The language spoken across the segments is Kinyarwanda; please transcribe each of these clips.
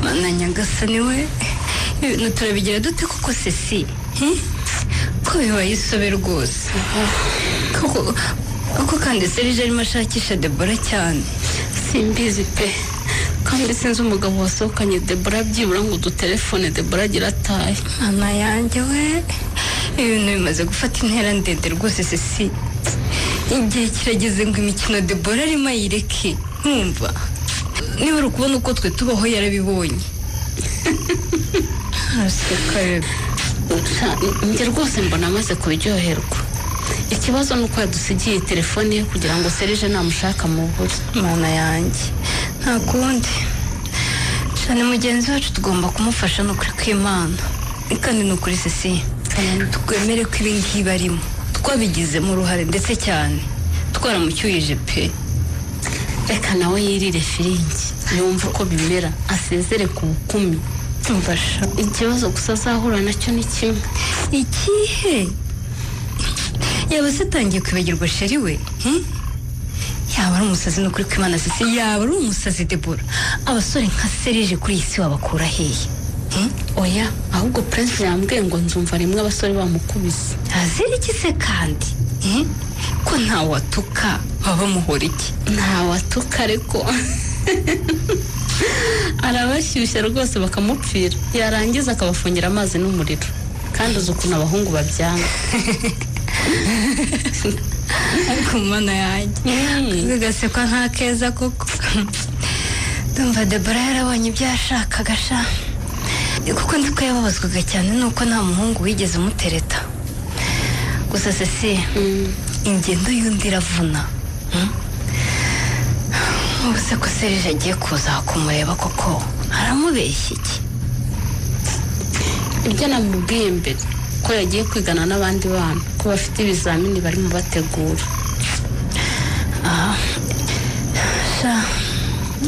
Mana nyagasani we, ibintu turabigira dute koko Ceci? Ko bibaye isobe rwose. Koko kandi Serge arimo ashakisha Deborah cyane. Simbizi pe. Kandi sinzi umugabo wasohokanye Deborah byibura ngo dutelefone Deborah agira ataye. Mana yanjye we, ibintu bimaze gufata intera ndende rwose Ceci. Igihe kirageze ngo imikino Deborah arimo ayireke. Nkumva niba uri kubona uko twe tubaho yarabibonye. Aseka njye rwose mbona amaze kubiryoherwa. Ikibazo nuko yadusigiye telefone ye kugira ngo Serge namushaka mu buri. Mana yanjye nta kundi cyane mugenzi wacu tugomba kumufasha no kuri kw'Imana. Kandi no kuri Ceci twemere ko ibi ngibi arimo twabigizemo uruhare ndetse cyane twaramucyuyije pe. Reka nawe yirire firingi yumva uko bimera asezere ku bukumi. Mfasha ikibazo gusa azahura nacyo ni kimwe. Ikihe? Yaba sitangiye kwibagirwa sheri we? Yaba ari umusazi no kuri kw'Imana Ceci, yaba ari umusazi Deborah. Abasore nka Serge kuri iyi si wabakura hehe? Oya ahubwo Prince yambwiye ngo nzumva rimwe abasore bamukubise. Azira iki se kandi? Ko nta watuka baba muhora iki? Nta watuka ariko arabashyushya rwose bakamupfira, yarangiza akabafungira amazi n'umuriro. Kandi uzi ukuntu abahungu babyanga. Ariko Mana yanjye bigasekwa nta keza koko. Ndumva Deborah yarabonye ibyo yashakaga sha. Kuko nzi ko yababazwaga cyane nuko nta muhungu wigeze umutereta. Gusa Ceci ingendo y'undi iravuna. Ubuse ko Serge agiye kuza kumureba koko aramubeshya iki? Ibyo namubwiye mbere ko yagiye kwigana n'abandi bana ko bafite ibizamini bari mu bategura.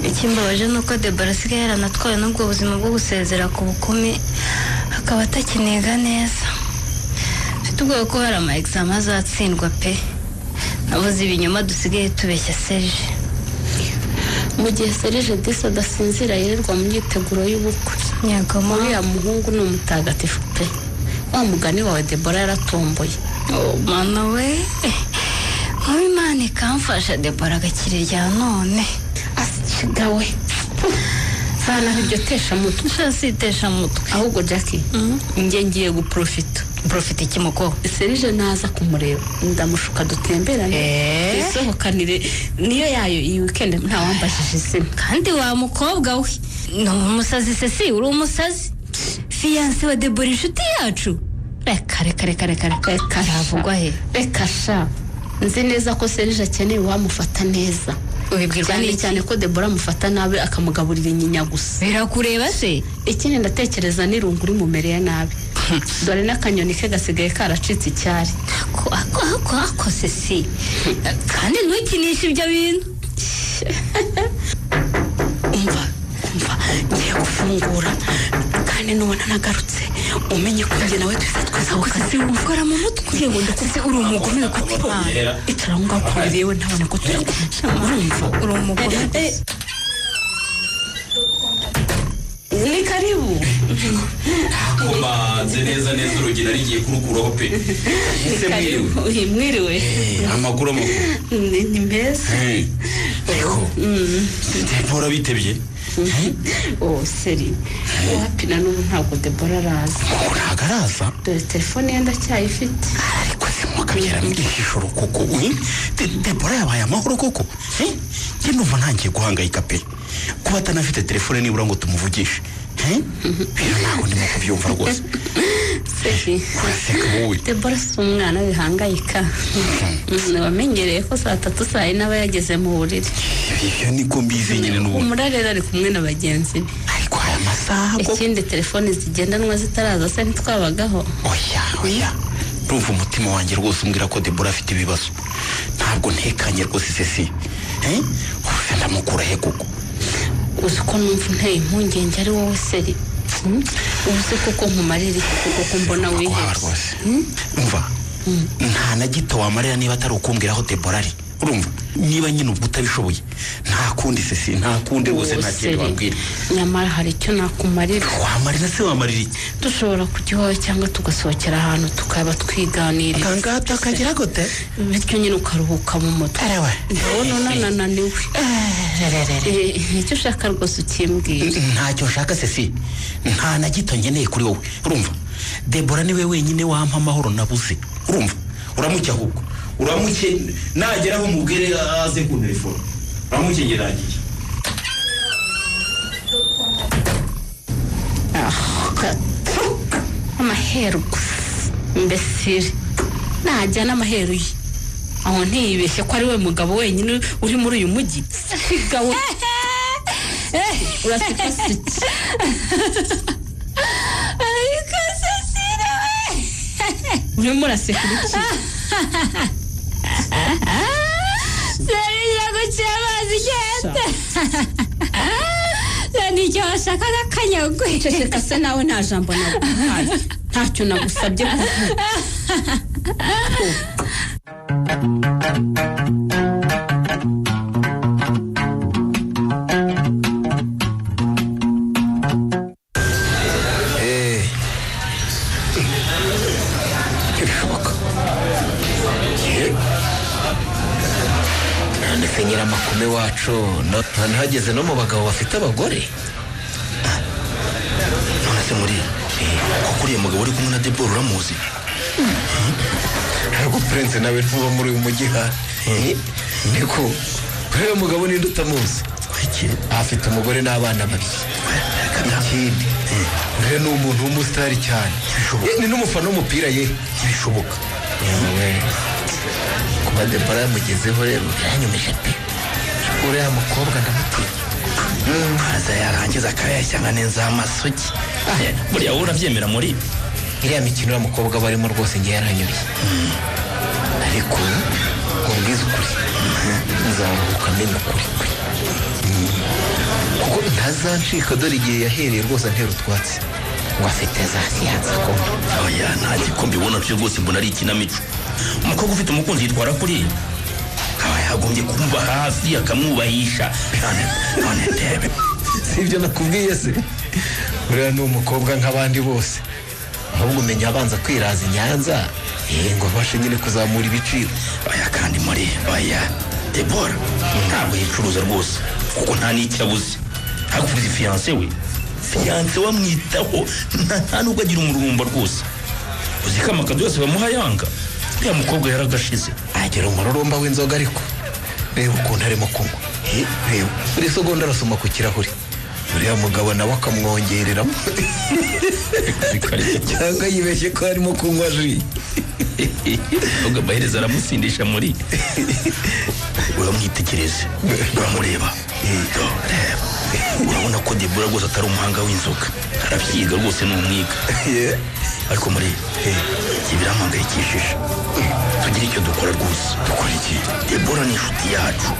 Ikimbabaje nuko Deborah asigaye yaranatwaye n'ubwo buzima bwo gusezera ku bukumi akaba atakiniga neza. Mfite ubwoba ko hari ama examen azatsindwa pe. Nabuze ibinyoma dusigaye tubeshya Serge. Mu gihe Serge disa adasinzira yirirwa mu myiteguro y'ubukwe. Nyagoma uriya muhungu ni umutagatifu pe. Wa mugani wawe Deborah yaratomboye. Mana we, Imana ikamfasha Deborah agakira irya none. Asigawe sana ibyo tesha mutwe. Shasitesha mutwe. Ahubwo Jackie njye ngiye guprofita. Profite kimoko Serge naza kumureba ndamushuka dutemberane isohokanire niyo yayo iyi weekend nta wambashije izina. Kandi wa mukobwa we no umusazi Ceci, uri umusazi fiancé wa Deborah inshuti yacu. Reka ravugwa he? Reka sha nzi neza ko Serge akeneye wamufata neza. Ubibwirwa n'iki? Cyane ko Deborah amufata nabi akamugaburira inyinya gusa. Birakureba se? Ikindi ndatekereza n'irungu uri mumereye nabi. Dore n'akanyoni ke gasigaye karacitse icyari. Ako Ceci kandi ntukinisha ibyo bintu. Umva ngiye gufungura kandi nubona nagarutse umenye ko njye nawe twese Ceci ukora mu mutwe ngo ndakuse uri umugome kutibana. Icara ngo akuririwe ntabone ko urumva uri umugome. Ni karibu. Kumanze neza urugina rigiye kurukuraho pe. Ese mwiriwe. Amakuru ni mbese. Ariko Deborah bitebye. Seri wapina n'ubu ntabwo Deborah araza. Ntabwo araza? Dore telefone ye ndacyayifite. Ariko simukagera mw'ijoro koko. Deborah yabaye amahoro koko. Njye numva ntangiye guhangayika pe. Kuba atanafite telefone nibura ngo tumuvugishe. Ntabwo ndimo kubyumva rwose. Seri Deborah si umwana wihangayika. Wamenyereye ko saa 3 saa 4 aba yageze mu buriri. Ibyo niko mbizi nyine n'ubu. Umurarera ari kumwe na bagenzi be. Ariko aya masaha ko ikindi telefone zigendanwa zitaraza se ntitwabagaho. Oya ndumva umutima wanjye rwose umbwira ko Deborah afite ibibazo. Ntabwo ntekanye rwose Ceci. Ufite ndamukura he koko? Uzi ko numva nteye impungenge ari wowe Seri. Uzi koko nkumarira kuko mbona wihebye. Umva nta na gito wamarira niba atari ukumbwira aho Deborah ari. urumva niba nyine ubwo utabishoboye nta kundi se nta kundi rwose nta kintu wabwira nyamara hari icyo nakumarira wamarira se wamarira iki dushobora kujyaho cyangwa tugasohokera ahantu tukaba twiganirira kangata kagira gute bityo nyine ukaruhuka mu mutwe ndabona nananiwe icyo ushaka rwose ukimbwira ntacyo nshaka se nta na gito ngeneye kuri wowe urumva Debora niwe wenyine wampa amahoro nabuze urumva uramuke ahubwo uramuke nageraho mubwire aze ku telefone uramuke ngeragiye amaheru mbese najya n'amaheru ye aho ntiyibeshye ko ari we mugabo wenyine uri muri uyu mujyi sigawe uraseka siki ariko Cecile we urimo uraseka iki Serija guciye amazi igenda nicyo washakaga akanyagwe ceceka se nawe nta jambo naguhaye ntacyo nagusabye kuvuga nyira makome wacu none hageze no mu bagabo bafite abagore none se muri ko kuriye mugabo uri kumwe na Debora uramuzi ntabwo Prince nawe ntuba muri uyu mujyi niko kuriya mugabo ninde utamuzi afite umugore n'abana babiri ikindi uriya ni umuntu w'umusitari cyane ni n'umufana w'umupira ye bishoboka kuba Debora yamugezeho rero yanyumeje pe uriya mukobwa ndamutinya haza yarangiza akayashyanga neza amasugi buriya wowe urabyemera muri iriya mikino uriya mukobwa barimo rwose ngiye yaranyuriye ariko nkubwiza ukuri nzaruhuka menya ukuri kuko ntazancika dore igihe yahereye rwose antera utwatsi ngo afite za siyansa akoma oya nta gikombe ubona cyo rwose mbona ari ikinamico umukobwa ufite umukunzi yitwara kuri yagombye kumva hafi akamwubahisha none ndebe sibyo nakubwiye se uriya ni umukobwa nk'abandi bose ahubwo umenya abanza kwiraza Nyanza ngo abashe nyine kuzamura ibiciro oya kandi muri oya Debora ntabwo yicuruza rwose kuko nta n'icyo abuze hakuvuze fiancé we fiancé wamwitaho nta nubwo agira umururumba rwose uzi ko amakado yose bamuha yanga uriya mukobwa yaragashize agira umururumba w'inzoga ariko reba ukuntu arimo kunywa reba buri segonda arasoma ku kirahuri uriya mugabo nawe akamwongereramo cyangwa yibeshye ko harimo kunywa ji ubwo amaherezo aramusindisha muri uramwitegereze uramureba reba urabona ko Debora rwose atari umuhanga w'inzoga arabyiga rwose ni umwiga ariko muri birampangayikishije tugire icyo dukora rwose dukora iki Debora ni inshuti yacu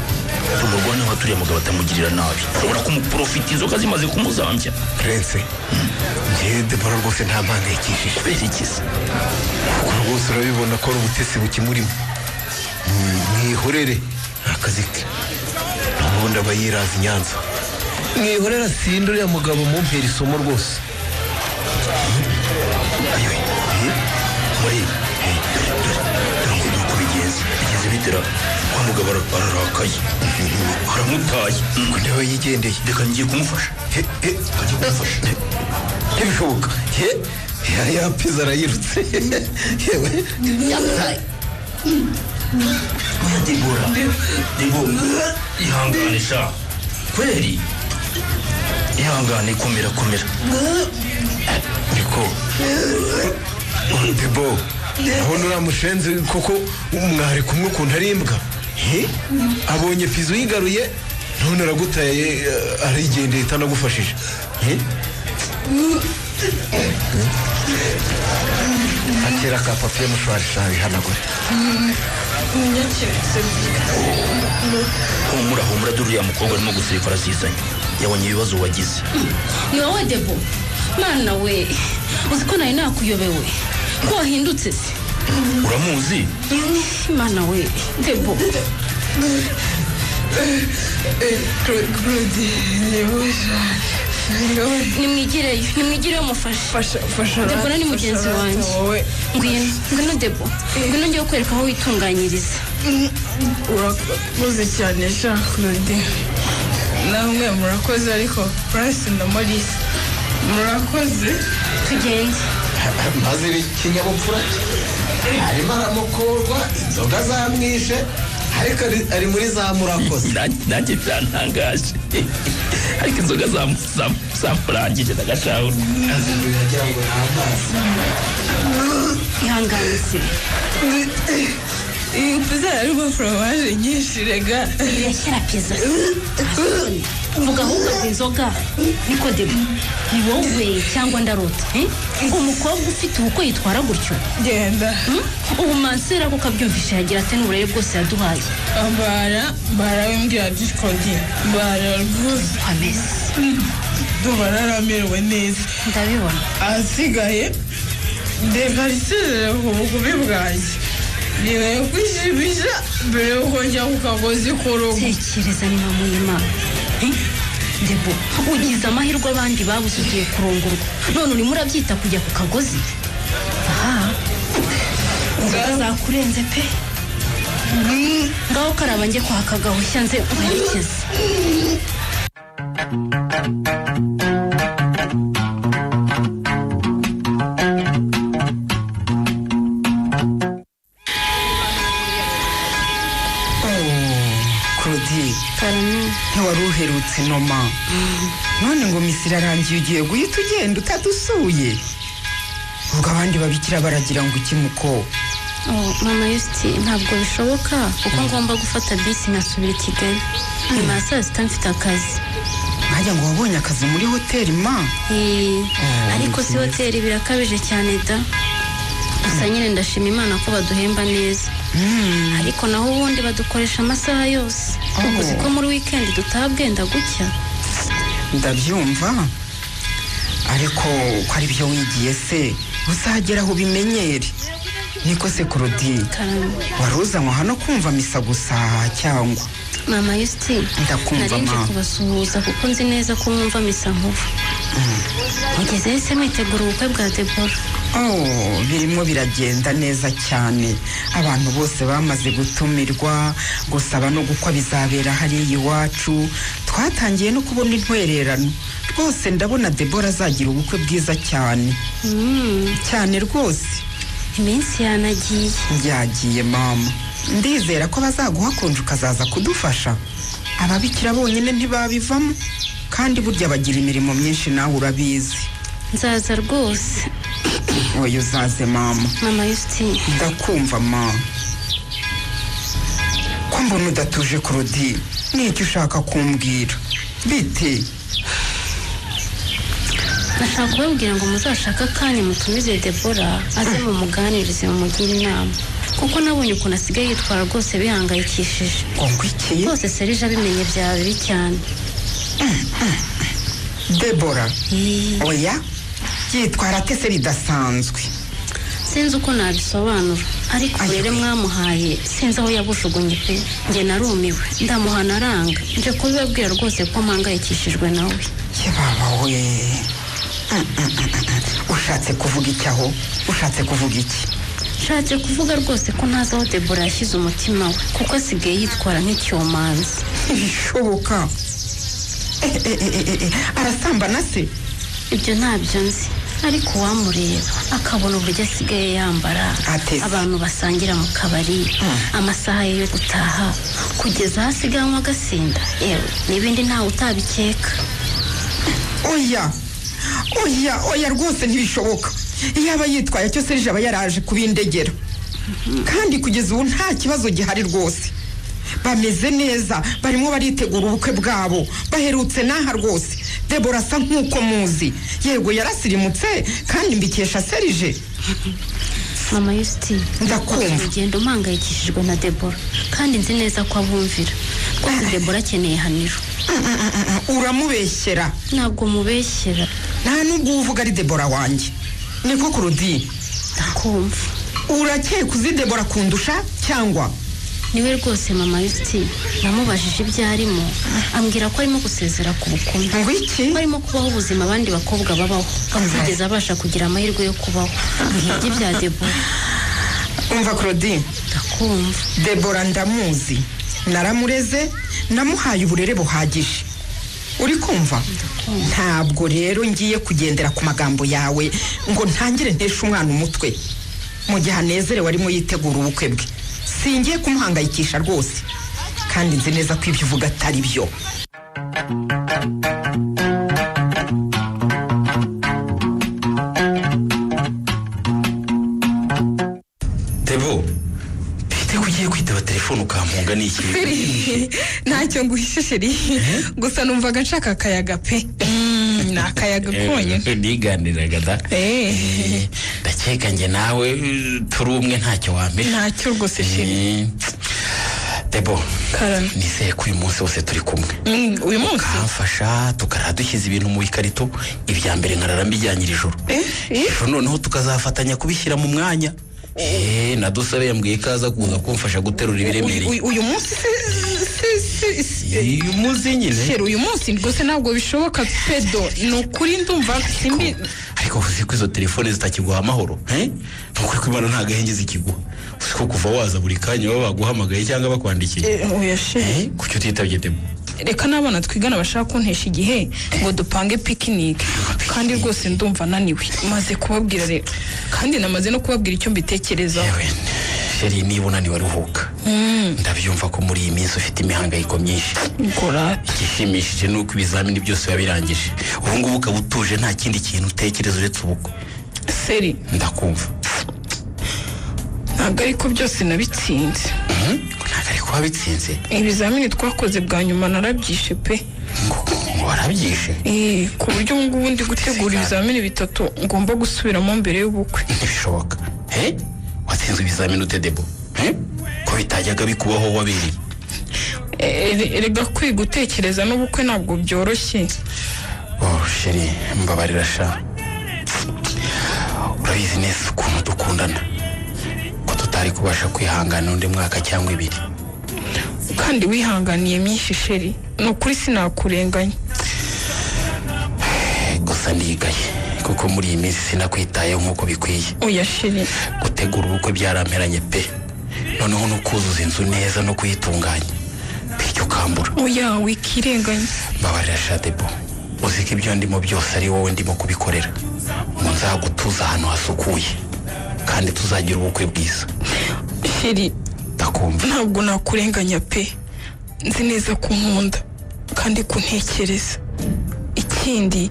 tumurwane nka turiya mugabo atamugirira nabi ushobora kumuprofita inzoga zimaze kumuzambya Prince njyewe Debora rwose nta mpangayikishije kubera iki se kuko rwose urabibona ko ari ubutesi bukimurimo mwihorere akazi ke ubundi aba yiraza Nyanza mwihorera sinde uriya mugabo mumpera isomo rwose muri dore kubigenza bigeze bitera kwa mugabo ararakaye aramutaye ngo nawe yigendeye reka ngiye kumufasha kajya kumufasha ntibishoboka yapiza arayirutse yewe yataye oya Debora ihangane sha kweri ihangane komera niko Debo abona uriya mushenzi kuko mwari kumwe ukuntu ari imbwa abonye pizo yigaruye none aragutaye arigendeye itanagufashije akera ka papiye mushwari shabi hanagure humura dore uriya mukobwa arimo guseka arazizanye yabonye ibibazo wagize ni wowe Debo mana we uzi ko nari nakuyobewe ko wahindutse se uramuzi mana we Debo nimwigireyo mufashe Debo ni mugenzi wanjye ngwino Debo ngwino ngiye kwereka aho witunganyiriza urakoze cyane Claude namwe murakoze ariko Prince na Maurice murakoze tugende maze ikinyabupfura arimo aramukorwa inzoga zamwishe ariko ari muri za murakoze nanjye byantangaje ariko inzoga zamurangije n'agashahura yagira ngo n'amazi ihangane se iyi pizza harimo foromaje nyinshi rega yashyira pizza mvuga ahubwo inzoga niko Debo ni wowe cyangwa ndarota umukobwa ufite ubukwe yitwara gutyo genda ubu mansera ko kabyumvisha yagira ati n'uburere bwose yaduhaye barawimbwira Claude rwose ameze ndumva naramerewe neza ndabibona asigaye ndeka risezere ku bugubi bwanjye niwe kwishimisha mbere yuko njya ku kagozi k'urugo tekereza ni mama y'Imana Debo ugize amahirwe abandi babuze ugiye kurongorwa none urimo urabyita kujya ku kagozi zakurenze pe ngaho karaba njye kwa kagahushya nze uherekeze ntiwari uherutse inoma none ngo misi irarangiye ugiye guhita ugenda utadusuye ubwo abandi babikira baragira ngo ikimuko mama Yusti ntabwo bishoboka kuko ngomba gufata bisi nkasubira i Kigali nyuma ya saa sita mfite akazi nkajya ngo wabonye akazi muri hoteli ma ariko si hoteli birakabije cyane da gusa nyine ndashima Imana ko baduhemba neza ariko naho ubundi badukoresha amasaha yose uzi ko muri weekend dutaha bwenda gucya ndabyumva ariko ko ari byo wigiye se uzagera aho ubimenyere niko se Claude wari uzanywa hano kumva misa gusa cyangwa mama Yusti ndakumva nje kubasuhuza kuko nzi neza ko mwumva misa nkuru mugeze se mwitegura ubukwe bwa Debora birimo biragenda neza cyane abantu bose bamaze gutumirwa gusaba no gukwa bizabera hariya iwacu twatangiye no kubona intwererano rwose ndabona Debora azagira ubukwe bwiza cyane cyane rwose iminsi yanagiye yagiye mama ndizera ko bazaguha konje ukazaza kudufasha ababikira bonyine ntibabivamo kandi burya bagira imirimo myinshi nawe urabizi nzaza rwose oya uzaze mama Yusti ndakumva mama ko mbona udatuje Claude n'icyo ushaka kumbwira bite nashaka kubabwira ngo muzashaka akanya mutumize Debora aze mu muganirize mumugire inama kuko nabonye ukuntu asigaye yitwara rwose bihangayikishije ngo ngwikiye rwose Serije abimenye byaba bibi cyane Debora oya yitwara atese bidasanzwe sinzi uko nabisobanura ariko rero mwamuhaye sinzi aho yabujugunye pe njye narumiwe ndamuhana aranga nje kubibabwira rwose ko mpangayikishijwe nawe baba we ushatse kuvuga iki aho ushatse kuvuga iki nshatse kuvuga rwose ko ntazi aho Debora yashyize umutima we kuko asigaye yitwara nk'icyomanzi ntibishoboka arasambana se ibyo ntabyo nzi ariko uwamureba akabona uburyo asigaye yambara abantu basangira mu kabari amasaha ye yo gutaha kugeza aho asiganwa agasinda yewe n'ibindi ntawe utabikeka oya rwose ntibishoboka iyo aba yitwaye cyo Serije aba yaraje kubindegera kandi kugeza ubu nta kibazo gihari rwose bameze neza barimo baritegura ubukwe bwabo baherutse n'aha rwose Debora asa nk'uko muzi yego yarasirimutse kandi mbikesha Serije mama Yusti ndakumva ugenda umpangayikishijwe na Debora kandi nzi neza ko abumvira rwose Debora akeneye haniro uramubeshyera ntabwo mubeshyera nta nubwo uvuga ari Debora wanjye niko Claude ndakumva urakeye kuzi Debora kundusha cyangwa niwe rwose mama Yusti namubajije ibyo arimo ambwira ko arimo gusezera ku bukumi ngo iki ko arimo kubaho ubuzima abandi bakobwa babaho atigeze abasha kugira amahirwe yo kubaho nk'ibyo bya Debora. umva Claudine ndakumva. Debora ndamuzi naramureze namuhaye uburere buhagije uri kumva ntabwo rero ngiye kugendera ku magambo yawe ngo ntangire nteshe umwana umutwe mu gihe anezerewe arimo yitegura ubukwe bwe singiye kumuhangayikisha rwose kandi nzi neza ko ibyo uvuga atari byo. Debo bite kugiye kwitaba telefone ukampunga n'iki ntacyo nguhishe sheri gusa numvaga nshaka akayaga pe ni akayaga konyine niganiraga da ndakeka njye nawe turi umwe ntacyo wampisha ntacyo rwose sheri. Debo Karame nizeye ko uyu munsi wose turi kumwe uyu munsi ukamfasha tukarara dushyize ibintu mu ikarito ibya mbere nkarara mbijyanyira ijoro ejo noneho tukazafatanya kubishyira mu mwanya nadusabe yambwiye ko aza kuza kumfasha guterura ibiremereye uyu munsi uyu munsi nyine sheri uyu munsi rwose ntabwo bishoboka pedo ni ukuri ndumva simbi ariko uzi ko izo telefone zitakiguha amahoro nukuri ko Imana nta gahenge zikiguha uzi ko kuva waza buri kanya baba baguhamagaye cyangwa bakwandikiye oya sheri kuki utitabye Debo reka n'abana twigana bashaka kuntesha igihe ngo dupange pikinike kandi rwose ndumva naniwe maze kubabwira rero kandi namaze no kubabwira icyo mbitekerezaho. sheri niba unaniwe aruhuka ndabyumva ko muri iyi minsi ufite imihangayiko myinshi igishimishije ni uko ibizamini byose biba birangije ubu ngubu ukaba utuje nta kindi kintu utekereza uretse ubukwe. Seri ndakumva ntabwo ariko byose nabitsinze ntabwo ariko wabitsinze ibizamini twakoze bwa nyuma narabyishe pe ngo warabyishe ku buryo ngubu ndi gutegura ibizamini 3 ngomba gusubiramo mbere y'ubukwe. ntibishoboka watsinzwe ibizamini ute Debo ko bitajyaga bikubaho wabiriye erega kwiga utekereza n'ubukwe ntabwo byoroshye. sheri mbabarira sha urabizi neza ukuntu dukundana ko tutari kubasha kwihangana undi mwaka cyangwa ibiri kandi wihanganiye myinshi sheri ni ukuri sinakurenganya gusa ndigaye kuko muri iyi minsi sinakwitayeho nk'uko bikwiye. oya sheri gutegura ubukwe byaramperanye pe noneho no kuzuza inzu neza no kuyitunganya bityo ukambura. oya wikirenganya. mbabarira sha Debo uzi ko ibyo ndimo byose ari wowe ndimo kubikorera ngo nzagutuza ahantu hasukuye kandi tuzagira ubukwe bwiza. sheri ndakumva ntabwo nakurenganya pe nzi neza ko nkunda kandi kuntekereza ikindi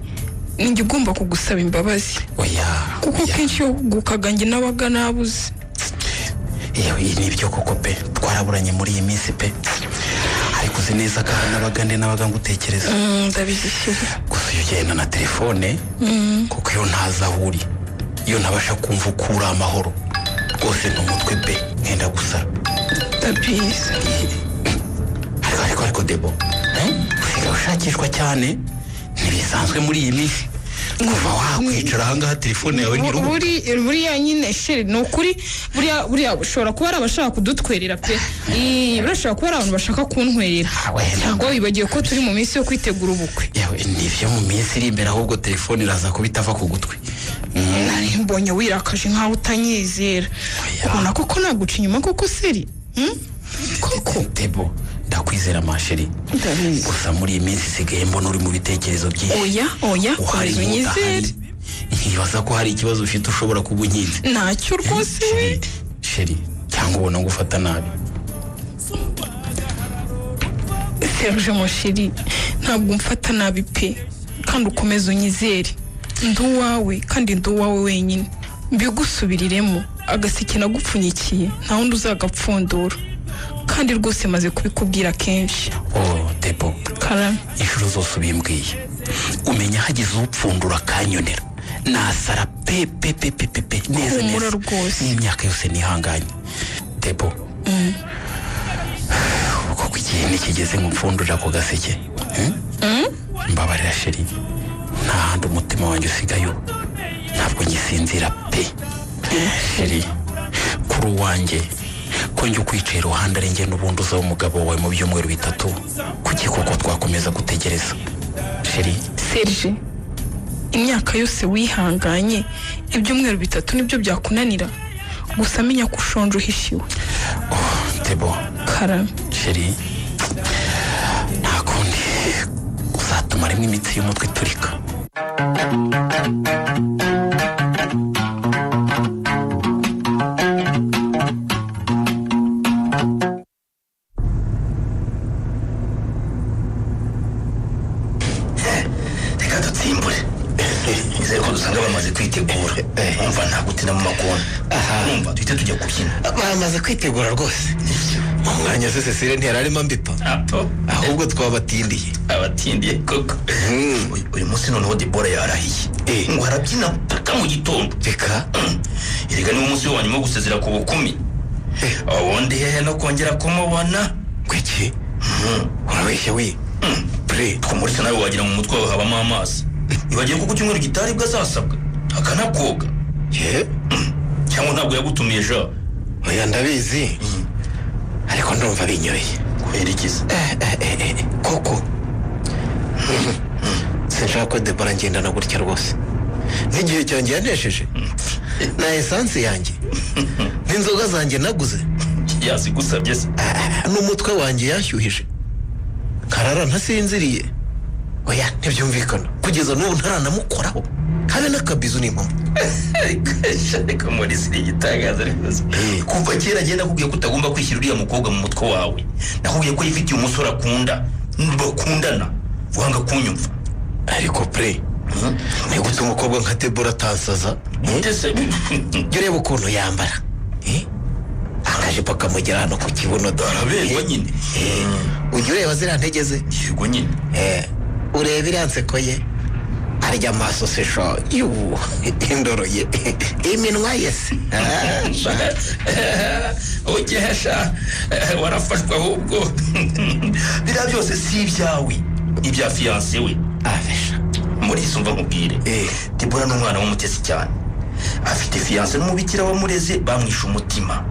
ninjye ugomba kugusaba imbabazi kuko kenshi iyo hugukaga njye nabaga nabuze. yewe nibyo koko pe twaraburanye muri iyi minsi pe ariko uzi neza ko nabaga ngutekereza. ndabizi sheri gusa iyo ugenda na telefone kuko iyo ntazi aho uri iyo ntabasha kumva uko uri amahoro rwose n'umutwe pe nkenda gusara. ndabizi ariko Debo usigaye ushakishwa cyane ntibisanzwe muri iyi minsi kuva wakwicara ahangaha telefone yawe buriya nyine sheri ni ukuri buriya ushobora kuba ari abashaka kudutwerera pe burashobora kuba ari abantu bashaka kuntwerera cyangwa wibagiwe ko turi mu minsi yo kwitegura ubukwe. yewe nibyo mu minsi iri imbere ahubwo telefone iraza kuba itava ku gutwi. mbonye wirakaje nkaho utanyizera ubona koko naguca inyuma koko seri koko Debo ndakwizera masheri gusa muri iyi minsi isigaye mbona uri mu bitekerezo byinshi. oya unyizere nkibaza ko hari ikibazo ufite ushobora kuba unkinze. ntacyo rwose sheri cyangwa ubona ngo ufata nabi. Serge Mosheri ntabwo mfata nabi pe kandi ukomeza unyizere ndi uwawe kandi ndi uwawe wenyine mbigusubiriremo agaseke nagupfunyikiye nta wundi uzagapfundura kandi rwose maze kubikubwira kenshi. Debo Karame inshuro zose ubimbwiye umenya hagize upfundura akanyonera nasara pe neza rwose n'imyaka yose nihanganye Debo kuko igihe nikigeze nk'upfundurira ku gaseke mbabarira sheri nta handi umutima wanjye usigayo ntabwo ngisinzira pe sheri kuri uwanjye ko njye ukwicaye iruhande ari njye n'ubundi uza umugabo wawe mu byumweru bitatu kuki koko twakomeza gutegereza sheri Serge imyaka yose wihanganye ibyumweru bitatu nibyo byakunanira gusa menya ko ushonje uhishiwe Tebo karame sheri nta kundi uzatumaremo imitsi y'umutwe iturika kwitegura umva nta gutina mu makona numva duhite tujya kubyina bamaze kwitegura rwose mu mwanya se Cecile ntiyararimo mbipa ahubwo twabatindiye abatindiye koko uyu munsi noneho Debora yarahiye ngo harabyina paka mu gitondo reka erega niwo munsi wa nyuma gusezera ku bukumi ubundi hehe no kongera kumubona kwiki urabeshya we pre twumurisa nawe wagira mu mutwe wawe habamo amazi ibagiye kuko cyumweru gitari bwazasabwa akanakoga cyangwa ntabwo yagutumiye ja oya ndabizi ariko ndumva binyoye kwerekeza koko sinshaka ko Debora ngendana gutya rwose n'igihe cyanjye yanesheje na esanse yanjye n'inzoga zanjye naguze yazigusabye se n'umutwe wanjye yanshyuhije karara ntasinziriye oya ntibyumvikana kugeza n'ubu ntaranamukoraho habe n'akabizu n'impamo reka muri siri igitangaza rwose kuva kera agenda akubwiye ko utagomba kwishyira uriya mukobwa mu mutwe wawe nakubwiye ko yifitiye umusore akunda bakundana wanga kunyumva ariko pre ni gute umukobwa nka Debora atansaza jya ureba ukuntu yambara akajipo kamugera hano ku kibuno dore nyine ujya ureba ziriya ntege ze yego nyine ureba iriya nseko ye arya amaso se sho indoro ye iminwa ye se ugehesha warafashwe ahubwo biriya byose si ibyawe ibya fiyanse we muri isumva nkubwire Debora n'umwana w'umutesi cyane afite fiyanse n'umubikira wamureze bamwishe umutima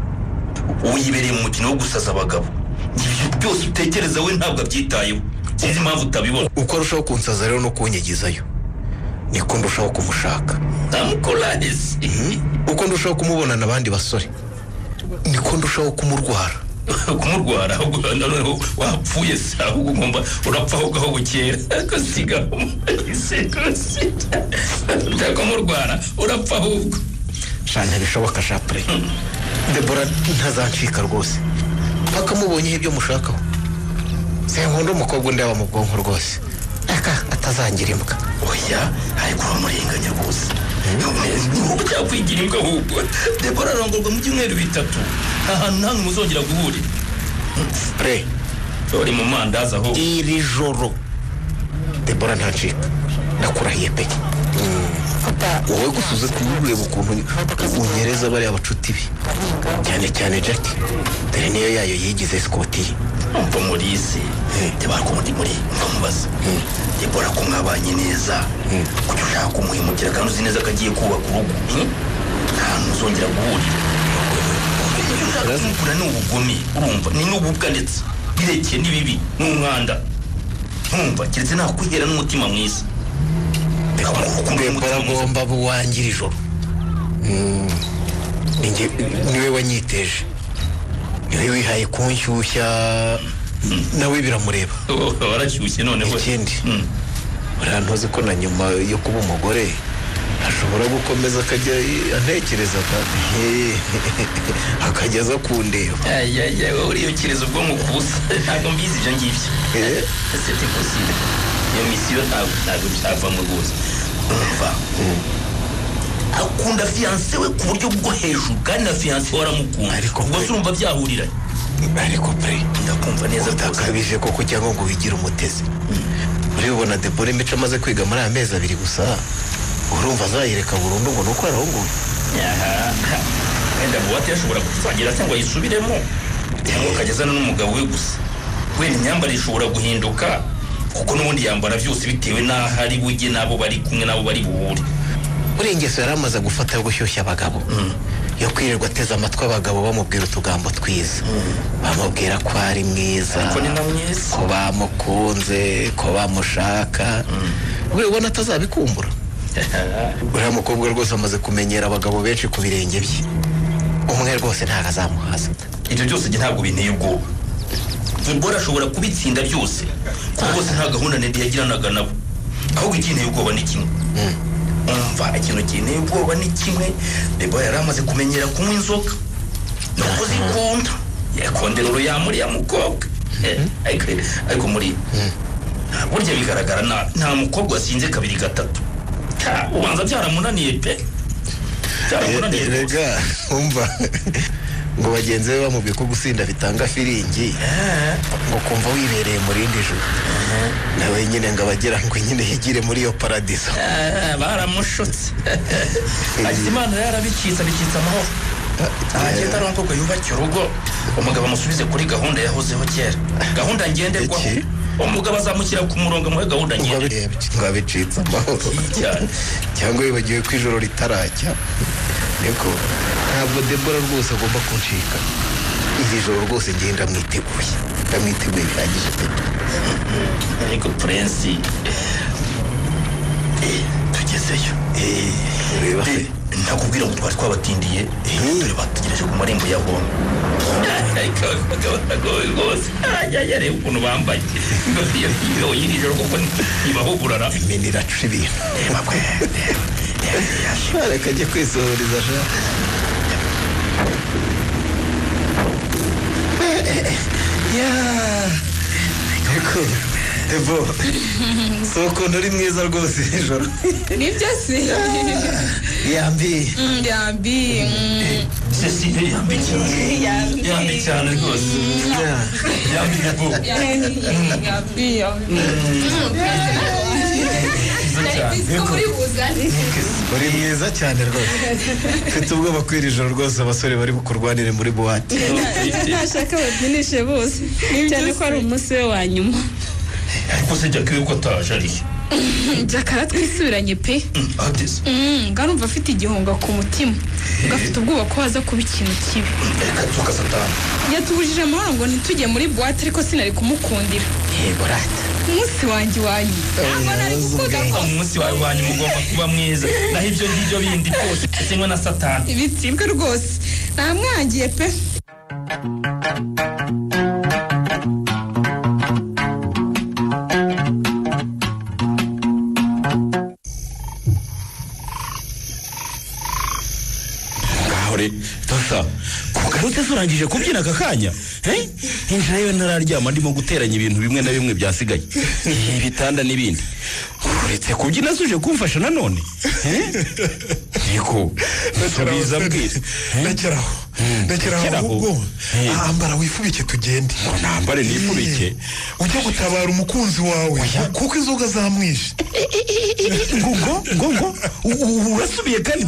uyibereye mu mukino wo gusaza abagabo ibyo byose utekereza we ntabwo abyitayeho sinzi impamvu utabibona uko arushaho kunsaza rero no kunyegizayo niko ndushaho kumushaka namukoranize uko ndushaho kumubona n'abandi basore niko ndushaho kumurwara kumurwara ahubwo noneho wapfuye se ahubwo ngomba urapfa ahubwo bukera gusigaho ndakumurwara urapfa ahubwo shana bishoboka shapure Debora ntazancika rwose paka mubonyeho ibyo mushakaho senkunda umukobwa undi yaba mu bwonko rwose atazangira imbwa oya ariko uramurenganya rwose nuko cyakwigira imbwa ahubwo Debora arongorwa mu byumweru bitatu ahantu ntamwe muzongera guhurira pre uri mu mandazi aho iri joro Debora ntancika ndakurahiye pe wowe gusuze kumureba ukuntu unyereza bariya bacuti be cyane cyane Jackie dore niyo yayo yigize Scotty umva Maurice Debora ko muri mubaza Debora ko mwabanye neza kuko ushaka kumuhemukira kandi uzi neza ko agiye kubaka urugo nta muzongera guhurira urazukura ni ubugome urumva ni n'ububwa ndetse birekeye n'ibibi n'umwanda ntumva keretse nakwihera n'umutima mwiza Debora agomba buwangira ijoro niwe wanyiteje niwe wihaye kunshyushya nawe biramureba warashyushye noneho ikindi uriya ntuzi ko na nyuma yo kuba umugore ashobora gukomeza akajya antekereza akageza kundeba wowe uriyukiriza ubwonko kubusa ntabwo mbizi ibyo ngibyo sete posire iyo misiyo ntabwo byavamo rwose akunda fiyanse we ku buryo bwo hejuru kandi na fiyanse waramukunda ubwo se urumva byahuriranye ariko pre ndakumva neza utakabije koko cyangwa ngo wigire umutezi uribona Debora imico amaze kwiga muri aya mezi 2 gusa urumva azayireka burundu ngo nuko arahunguye wenda buwate yashobora kuzagira cyangwa yisubiremo cyangwa akagezana n'umugabo we gusa wenda imyambarire ishobora guhinduka kuko n'ubundi yambara byose bitewe n'aho ari bujye n'abo bari kumwe n'abo bari buhure uri ingeso yari amaze gufata yo gushyushya abagabo yo kwirirwa ateze amatwi abagabo bamubwira utugambo twiza, bamubwira ko ari mwiza, ariko ni na mwiza, ko bamukunze, ko bamushaka. We ubona atazabikumbura? Uriya mukobwa rwose amaze kumenyera abagabo benshi ku birenge bye, umwe rwose ntabwo azamuhaza. ibyo byose njye ntabwo binteye ubwoba. Debora ashobora kubitsinda byose kuko bose nta gahunda ndende yagiranaga nabo, ahubwo ikinteye ubwoba ni kimwe. Umva, ikintu kinteye ubwoba ni kimwe, Debora yari amaze kumenyera kunywa inzoga no kuzikunda, yakondera uruyamuri ya mukobwa. Ariko muri burya bigaragara nta mukobwa wasinze kabiri gatatu, ubanza byaramunaniye pe. Rega umva ngo bagenzi be bamubwiye ko gusinda bitanga firingi, ngo kumva wibereye mu rindi joro, nawe nyine ngo abagira ngo nyine higire muri iyo paradiso. Baramushutse. Imana yarabikitsa amahoro. Agenda ari umukobwa yubakiye urugo, umugabo amusubize kuri gahunda yahozeho kera, gahunda ngenderwaho. Umugabo azamukira ku murongo muri gahunda ngenderwaho, ngo abicitse amahoro cyangwa wibagiwe ko ijoro ritarajya. Niko ntabwo Debora rwose agomba kuncika. Iri joro rwose ngenda ndamwiteguye bihagije pe. Ariko Prince tugezeyo. Reba nakubwira ngo twari twabatindiye, dore bategereje ku marembo ya home. Ariko bagagoye rwose, reba ukuntu bambaye iyo yiri joro kuko ntibahugurara imini iraca ibintu. Reka ajye kwisohoreza sha. Ariko Debo, soko nturi mwiza rwose ijoro. Nibyo se. Yambi. Cecile yambi cyane rwose. Uri mwiza cyane rwose. Mfite ubwoba ko iri joro rwose abasore bari bukurwanire muri buwate. ntashaka babyinishe bose, cyane ko ari umunsi we wa nyuma. Ariko se Jack yuko ataje arihe? Jack aratwisubiranye pe. Adese. Ngarumva afite igihunga ku mutima, gafite ubwoba ko haza kuba ikintu kibi. Reka tuka Satani. Yatubujije amahoro ngo ntitujye muri buwate, ariko sinari kumukundira. Yego rata. Umunsi wanjye wanyu ntabwo nari gukunda ko Umunsi wawe wanyu mugomba kuba mwiza, naho ibyo ngibyo bindi byose kimwe na Satani. ibitsibwe rwose namwangiye pe. Tasa, kugarutse surangije kubyina aka kanya? Injira yo nararyama ndimo guteranya ibintu bimwe na bimwe byasigaye. Ibitanda n'ibindi. Uretse kubyina suje kumfasha nanone. Niko. Subiza mbwira. Ndakeraho ahubwo ambara wifubike tugende. Nambare nifubike. Ujye gutabara umukunzi wawe kuko inzoga zamwishe. Ngo urasubiye kandi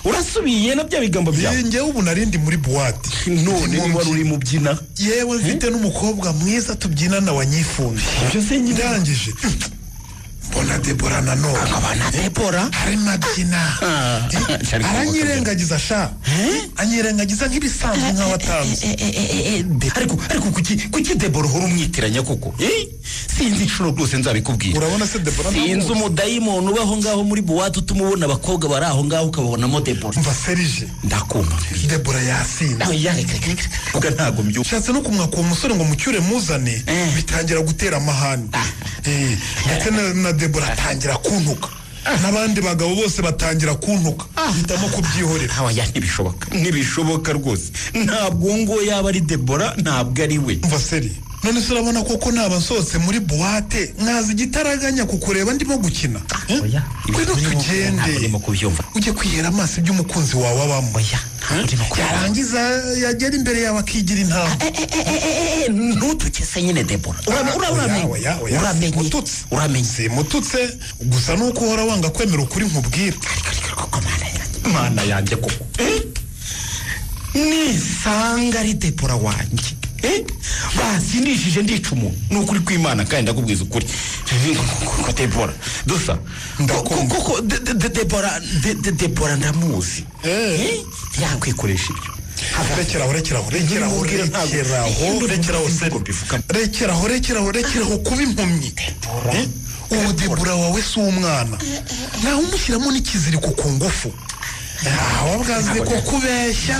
urasubiye na bya bigambo byawe. Njyewe ubu narindi muri buwate. None wari uri mu byina. Yewe mfite n'umukobwa mwiza tubyinana wanyifunze. Ibyo se ndangije mbona Debora nanone. Akabana Debora arimo abyina. Aranyirengagiza sha. Anyirengagiza nk'ibisanzwe nkaho atanze. Ariko kuki Debora uhora umwitiranya koko? Sinzi inshuro rwose nzabikubwira. Urabona se Debora sinzi umudayimoni ubaho ngaho muri buwate utumubona abakobwa bari aho ngaho ukababonamo Debora. Mva Serge. Ndakumva. Debora yasinze. Uga ntago mbyuka. Shatse no kumwaka uwo musore ngo mucyure muzane bitangira gutera amahane. Ndetse na Debora atangira kuntuka. N'abandi bagabo bose batangira kuntuka. Hitamo kubyihorera. Hawaya ntibishoboka rwose. Ntabwo ngo yaba ari Debora, ntabwo ari we. Mva Seri. None se urabona koko naba nsohotse muri buwate nkaza igitaraganya kukureba ndimo gukina. Kwino tugende. Ujye kwihera amaso iby'umukunzi wawe abamo. Yarangiza yagera imbere yawe akigira intama. Ntutukese nyine Debora. Uramenye. Simututse gusa nuko uhora wanga kwemera ukuri nkubwira. Mana yanjye koko. Nisanga ari Debora wanjye basindishije ndica umuntu ni ukuri kw'Imana kandi ndakubwiza ukuri ko Debora dusa koko Debora ndamuzi yakwikoresha ibyo rekeraho kuba impumyi ubu Debora wawe si umwana nawe umushyiramo n'ikiziriko ku ngufu wabwaze ko kubeshya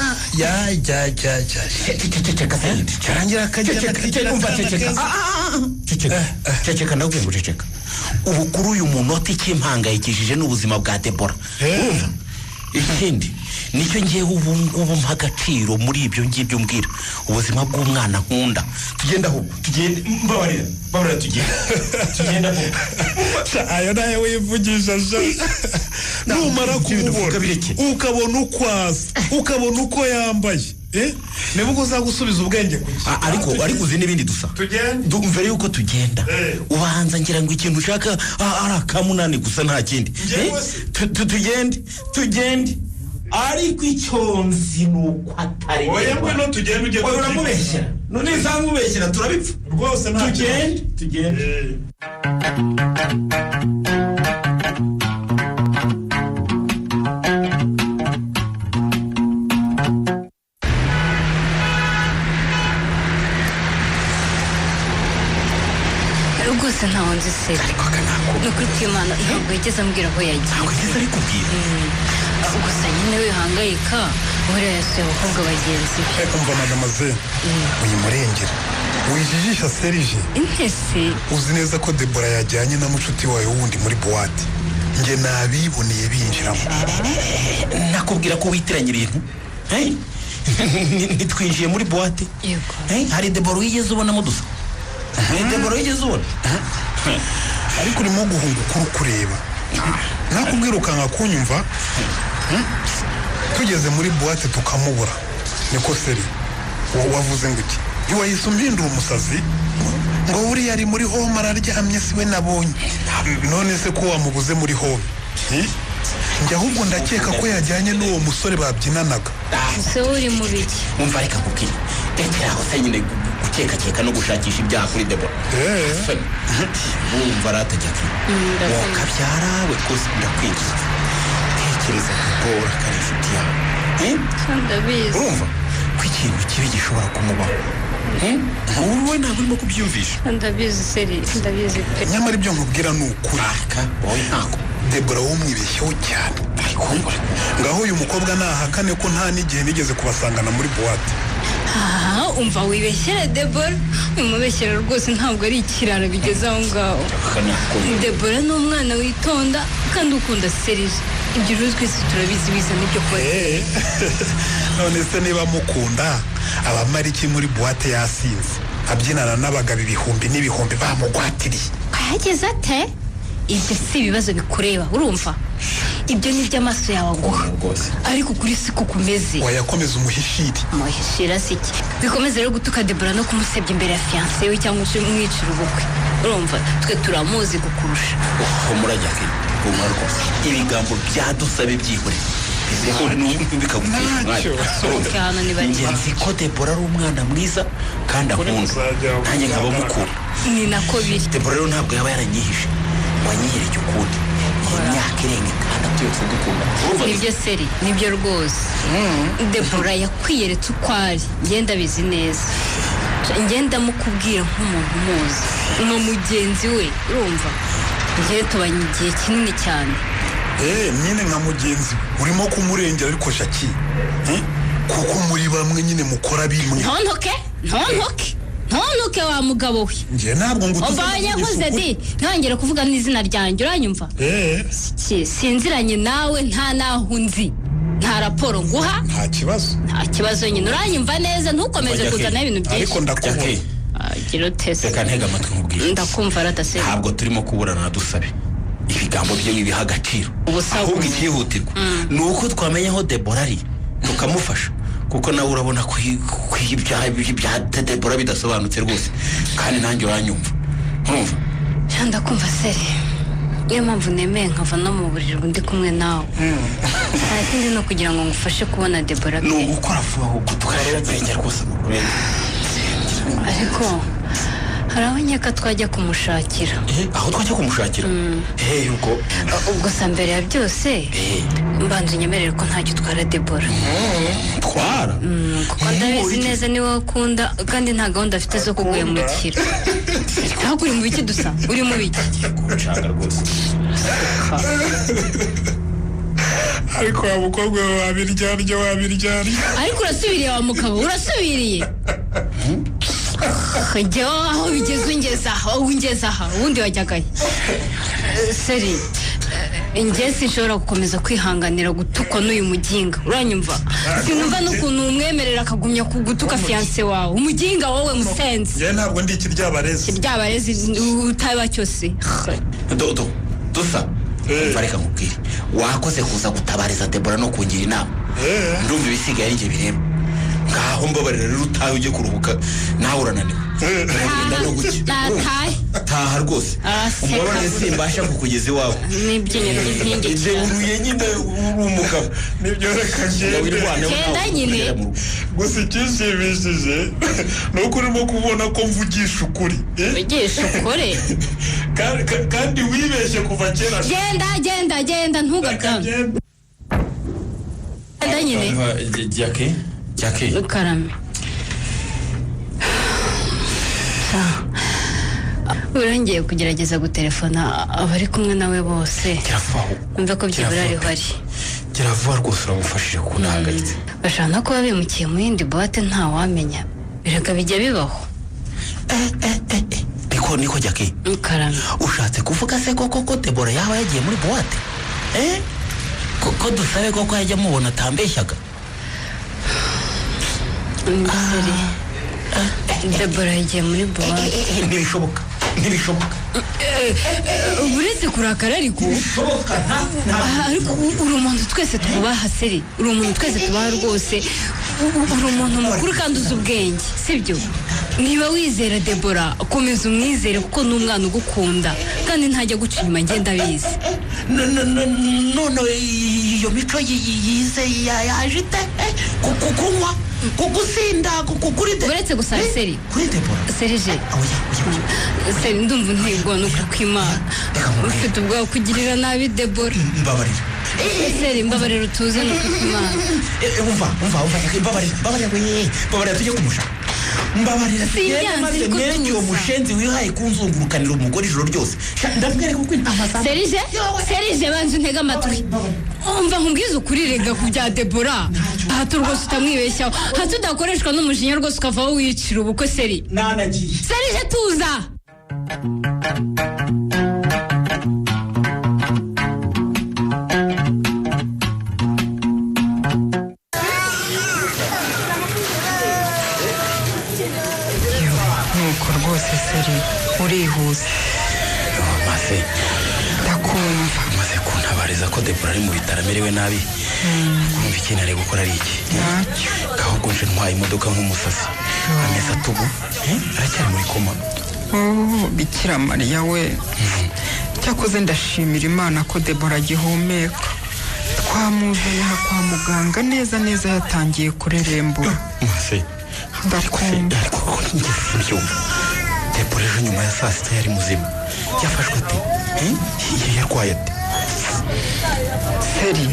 ceceka ndakubwiye ngo ceceka ubu kuri uyu munota ikimpangayikishije n'ubuzima bwa Debora urumva ikindi nicyo ngewe ubu ngubu mpa agaciro muri ibyo ngibyo mbwira ubuzima bw'umwana nkunda tugenda aho tugende mbabarira tugenda aho ayo nayo wivugisha numara kumubona ukabona uko asa ukabona uko yambaye nibwo uzagusubiza ubwenge ariko uzi n'ibindi dusa mbere yuko tugenda ubanza ngira ngo ikintu ushaka ari akamunani gusa nta kindi tugende ariko icyo nzi ni uko atari ngwino tugende ujye uramubeshyera none izamubeshyera turabipfa rwose nta tugende rwose ntawe nzi se ni ukuri kw'Imana ntabwo yigeze ambwira aho yagiye ntabwo yigeze arikubwira gusa nyine wihangayika uhora yasuye abakobwa bagenzi be umva madamaze uyimurengera wijijisha Serge intese uzi neza ko Debora yajyanye na mucuti wawe wundi muri buwate njye nabiboneye binjiramo nakubwira ko witiranya ibintu ntitwinjiye muri buwate hari Debora wigeze ubonamo dusa Debora wigeze ubona ariko urimo guhunga ukuri kureba nakubwira ukanga kunyumva tugeze muri buwate tukamubura niko Seri wavuze ngo iki ntiwahise umpindura umusazi ngo buriya ari muri home araryamye siwe nabonye none se ko wamubuze muri home njye ahubwo ndakeka ko yajyanye n'uwo musore babyinanaga ese uri mu biki wumva reka kubwira rekeraho se nyine gukeka no gushakisha ibyaha kuri Debora wumva aratajya wakabyara we rwose ndakwinjiza tekereza Debora kari inshuti yawe ndabizi urumva ko ikintu kibi gishobora kumubaho wowe ntabwo urimo kubyumvisha ndabizi Seri ndabizi pe nyamara ibyo nkubwira ni ukuri wowe ntabwo Debora wumwibeshyeho cyane ngaho uyu mukobwa nahakane ko nta n'igihe nigeze kubasangana muri buwate umva wibeshyera Debora umubeshyera rwose ntabwo ari ikiraro bigeze aho ngaho Debora ni umwana witonda kandi ukunda Serge ibyo rero twese turabizi bizana ibyo kuba none se niba mukunda abamara iki muri buwate yasinze abyinana n'abagabo ibihumbi n'ibihumbi bamugwatiriye yageze ate ibyo si ibibazo bikureba urumva ibyo ni iby'amaso yawe aguha ariko kuri si ko kumeze wayakomeza umuhishira si iki bikomeze rero gutuka Debora no kumusebya imbere ya fiancé we cyangwa se umwicira ubukwe urumva twe turamuzi gukurusha murajya ke rwose ibigambo byadusabe byihore ngenzi ko Debora ari umwana mwiza kandi akunda nanjye nkaba mukuru ni nako biri Debora rero ntabwo yaba yaranyihishe wanyiyereke ukundi imyaka irenga itandatu yose dukunda nibyo Seri nibyo rwose Debora yakwiyeretse uko ari ngenda bizi neza ngenda mukubwira nk'umuntu umuzi nka mugenzi we urumva njyewe tubanye igihe kinini cyane nyine nka mugenzi urimo kumurengera ariko shaki kuko muri bamwe nyine mukora bimwe ntontuke wa mugabo we njye ntabwo ngo uvaye nkoze di ntongere kuvuga n'izina ryanjye uranyumva sinziranye nawe nta naho nzi nta raporo nguha nta kibazo nyine uranyumva neza ntukomeze kuzana ibintu byinshi ariko ndakubona gira utese reka ntega amatwi nkubwire ndakumva radase ntabwo turimo kuburana dusabe ibigambo bye bibiha agaciro ahubwo icyihutirwa ni uko twamenya aho Debora ari tukamufasha kuko nawe urabona ko ibya Debora bidasobanutse rwose kandi nanjye uranyumva urumva ndakumva Seri niyo mpamvu nemeye nkava no mu buriri ndi kumwe nawe nta kindi no kugira ngo ngufashe kubona Debora ni ugukora vuba ahubwo tukareba rwose ariko hari aho nkeka twajya kumushakira. Aho twajya kumushakira? ubwo sa mbere ya byose mbanza unyemerere ko ntacyo utwara Debora. Twara? kuko ndabizi neza niwe wakunda kandi nta gahunda afite zo kuguhemukira. ntabwo uri mu biki dusa, uri mu biki? Kurucanga rwose. ariko wa mukobwa wabiryarya ariko urasubiriye wa mugabo, urasubiriye. jyewe aho bigeze ungeze aha ubundi wajyagaye. Seri, njye sinshobora gukomeza kwihanganira gutukwa n'uyu muginga, uranyumva? sinumva n'ukuntu umwemerera akagumya kugutuka fiyanse wawe. umuginga wowe musenzi. njye ntabwo ndi ikiryabarezi utaba cyose. dusa umva reka nkubwire, wakoze kuza gutabariza Debora no kungira inama. ndumva ibisigaye njye bireba. ngaho mbabarira rero utahe ujye kuruhuka, nawe urananiwe. taha rwose. umbabarire simbasha kukugeza iwawe. n'ibyinyo by'inkingi uruye nyine uri umugabo. nibyo reka genda nyine. gusa icyishimishije ni uko urimo kubona ko mvugisha ukuri. mvugisha ukuri? kandi wibeshye kuva kera. genda ntugagame. genda nyine. Jackie Karame. urangiye kugerageza gutelefona abari kumwe nawe bose. umve ko byibura ariho ari. gira vuba rwose uramufashije kuko ntahangayitse. bashobora no kuba bimukiye mu yindi buwate ntawamenya. bireka bijya bibaho. niko Jackie. Karame. ushatse kuvuga se koko ko Debora yaba yagiye muri buwate? ko dusabe koko yajya mubona atambeshyaga. Seri, Debora yagiye muri buwate. ntibishoboka. uretse kurakara ariko uri umuntu twese tubaha. Seri, uri umuntu twese tubaha rwose. uri umuntu mukuru kandi uzi ubwenge, sibyo? niba wizera Debora komeza umwizere kuko ni umwana ugukunda kandi ntajya guca inyuma. ngenda abizi. none iyo mico yize yaje ite kukunywa kugusinda kuri Debora. uretse gusa Seri, kuri Debora Serije, Seri ndumva ntigwa nuko kw'Imana ufite ubwoba kugirira nabi Debora. mbabarira Seri, mbabarira utuze nuko kw'Imana. umva mbabarira tujye kumushaka. mbabarira sinyanze ko tuzi uwo mushenzi wihaye kunzungurukanira umugore ijoro ryose. ndamwereka uko amasaha. Serije banze untege amatwi. umva nkubwize ukuri rega ku bya Debora. hato rwose utamwibeshyaho, hato udakoreshwa n'umujinya rwose ukavaho wiyicira ubukwe. Seri, nanagiye. Serije tuza. nuko rwose Seri urihuse. maze ndakumva. maze kuntabariza ko Debora ari mu bitaro amerewe nabi. kumva ikintu ari gukora ari iki? ntacyo. ahubwo nje ntwaye imodoka nk'umusasi. ameze atubu aracyari muri koma. Bikira Mariya we. cyakoze ndashimira Imana ko Debora agihumeka. twamuzanye aha kwa muganga neza yatangiye kurerembura. maze ndakumva. njye simbyumva. Debora ejo nyuma ya saa sita yari muzima. yafashwe ate? yarwaye ate? Seri,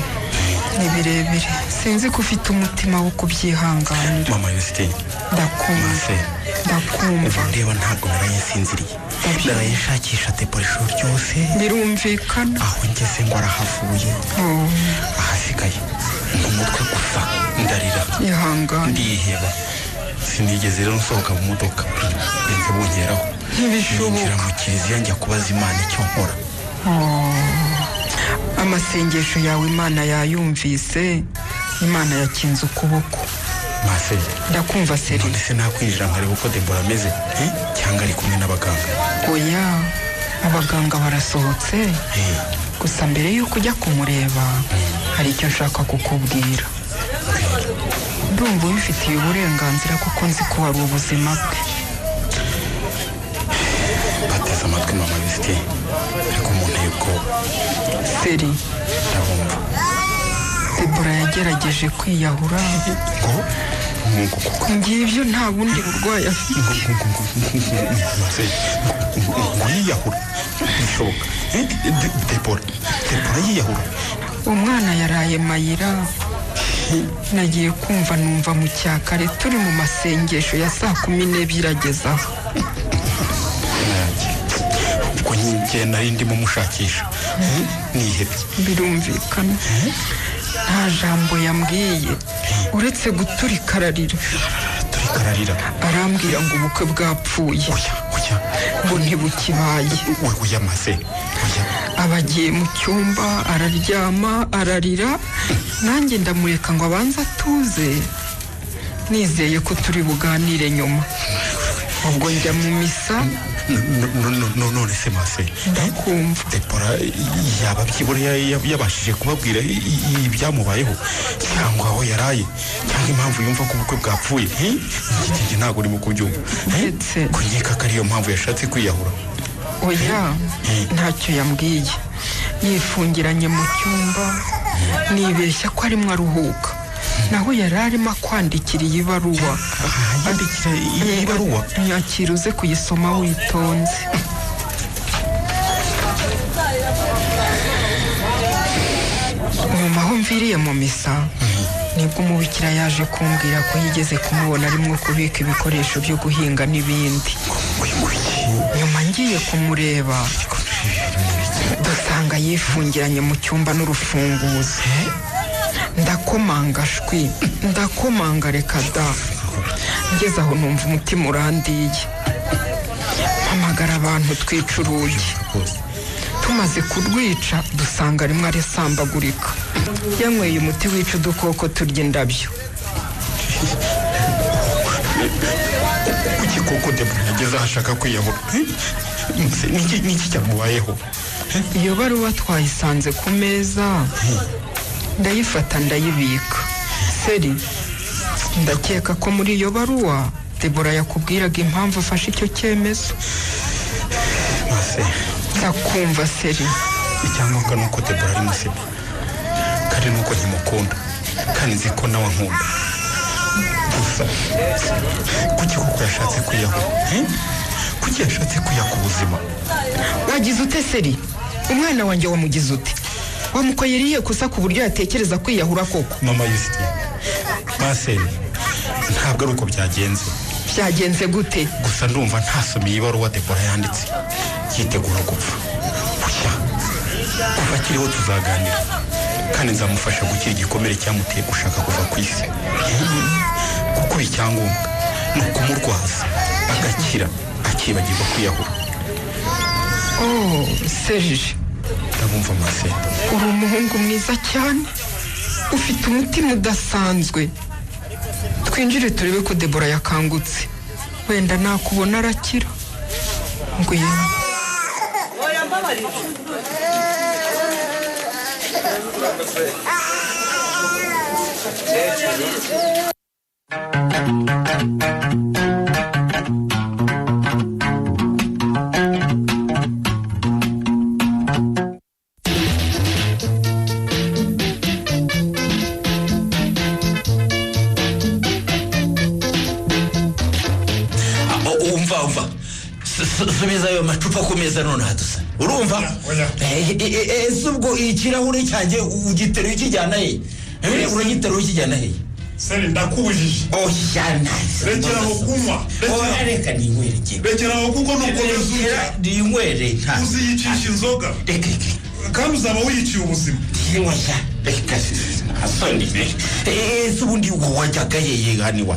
ni birebire. sinzi ko ufite umutima wo kubyihanganira. mama Yusitini. ndakumva. uva ndeba ntabwo naraye nsinziriye. naraye nshakisha Debora ijoro ryose. birumvikana. aho ngeze ngo arahavuye. ahasigaye ni umutwe gusa. ndarira ihangane. ndiheba. sinigeze rero nsohoka mu modoka. benze bongeraho. ntibishoboka. ninjira mu kiliziya njya kubaza Imana icyo nkora. amasengesho yawe Imana yayumvise. Imana yakinze ukuboko. maze ndakumva Seri. none se nakwinjira nkareba uko Debora ameze cyangwa ari kumwe n'abaganga? oya, abaganga barasohotse. gusa mbere y'uko ujya kumureba hari icyo nshaka kukubwira. ndumva ubifitiye uburenganzira kuko nzi ko wari ubuzima bwe. bateze amatwi mama Yusitini, ariko umuntu y'ubwoba. Seri, ndabumva. Debora yagerageje kwiyahura. ngo ngibyo nta bundi burwayi afite. ngo yiyahura bishoboka Debora yiyahura. umwana yaraye mayira, nagiye kumva numva mu cyakare turi mu masengesho ya 12:00 agezaho. ubwo njye nari ndimo mushakisha nihebye. birumvikana nta jambo yambwiye uretse guturika ararira. arambwira ngo ubukwe bwapfuye, ngo ntibukibaye. oya maze aba agiye mu cyumba araryama ararira, nanjye ndamureka ngo abanze atuze, nizeye ko turi buganire nyuma. ubwo njya mu misa. none se mase ndakumva. Debora yaba byibura yabashije kubabwira ibyamubayeho cyangwa aho yaraye cyangwa impamvu yumva ko ubukwe bwapfuye? njye ntabwo urimo kubyumva. ko nkeka ko ariyo mpamvu yashatse kwiyahura. oya ntacyo yambwiye, yifungiranye mu cyumba, nibeshya ko arimo aruhuka, naho yari arimo kwandikira iyi baruwa. yandikira iyi baruwa? nyakira uze kuyisoma witonze. nyuma aho mviriye mu misa nibwo umubikira yaje kumbwira ko yigeze kumubona arimo kubika ibikoresho byo guhinga n'ibindi. nyuma ngiye kumureba dusanga yifungiranye mu cyumba n'urufunguzo. ndakomanga shwi, ndakomanga reka da. ngeze aho numva umutima urandiye, mpamagara abantu twica urugi. tumaze kurwica dusanga rimwe arisambagurika, yanyweye umuti wica udukoko turya indabyo. kuki koko Debora yageze aho ashaka kwiyahura? niki cyamubayeho? iyo baruwa twayisanze ku meza, ndayifata ndayibika. seri, ndakeka ko muri iyo baruwa Debora yakubwiraga impamvu afashe icyo cyemezo. ndakumva seri. icyangombwa ni uko Debora ari muzima, kandi nuko nkimukunda, kandi nzi ko nawe ankunda. gusa kuki koko yashatse kwiyahura? kuki yashatse kwiyaka ubuzima? wagize ute seri? umwana wanjye wamugize ute? wamukoye irihe kosa ku buryo yatekereza kwiyahura koko? mama Yusitini, maseri, ntabwo ari uko byagenze. byagenze gute? gusa ndumva ntasomye ibaruwa Debora yanditse yitegura gupfa. bushya kuva akiriho tuzaganira, kandi nzamufasha gukira igikomere cyamuteye gushaka kuva ku isi. kuko icyangombwa ni ukumurwaza agakira, akibagirwa kwiyahura. Serge, ndabumva maseri. uri umuhungu mwiza cyane, ufite umutima udasanzwe. twinjire turebe ko Debora yakangutse, wenda nakubona arakira. ngwino. subiza ayo macupa ku meza none hadusa. urumva? ese ubwo ikirahure cyanjye ugiteruye ukijyana he? uragiteruye ukijyana he? seri ndakubujije. rekeraho kunywa. reka ninkwereke. rekeraho kuko nukomeza urya ninywere uziyicisha inzoga, kandi uzaba wiyiciye ubuzima. reka asoni. ese ubundi wajyaga hehe haniwa?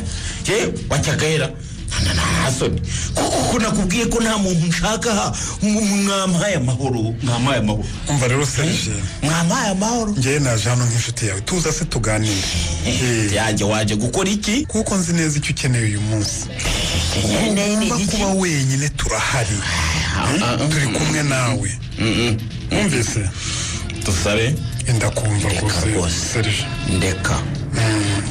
wajyaga hera? ntasoni kuko nakubwiye ko nta muntu nshaka. mwampaye amahoro, mwampaye amahoro. umva rero Serge, mwampaye amahoro. njyewe naje hano nk'inshuti yawe, tuza se tuganire. yanjye waje gukora iki? kuko nzi neza icyo ukeneye uyu munsi. kuba wenyine turahari, turi kumwe nawe. wumvise? dusabe. ndakumva rwose Serge. ndeka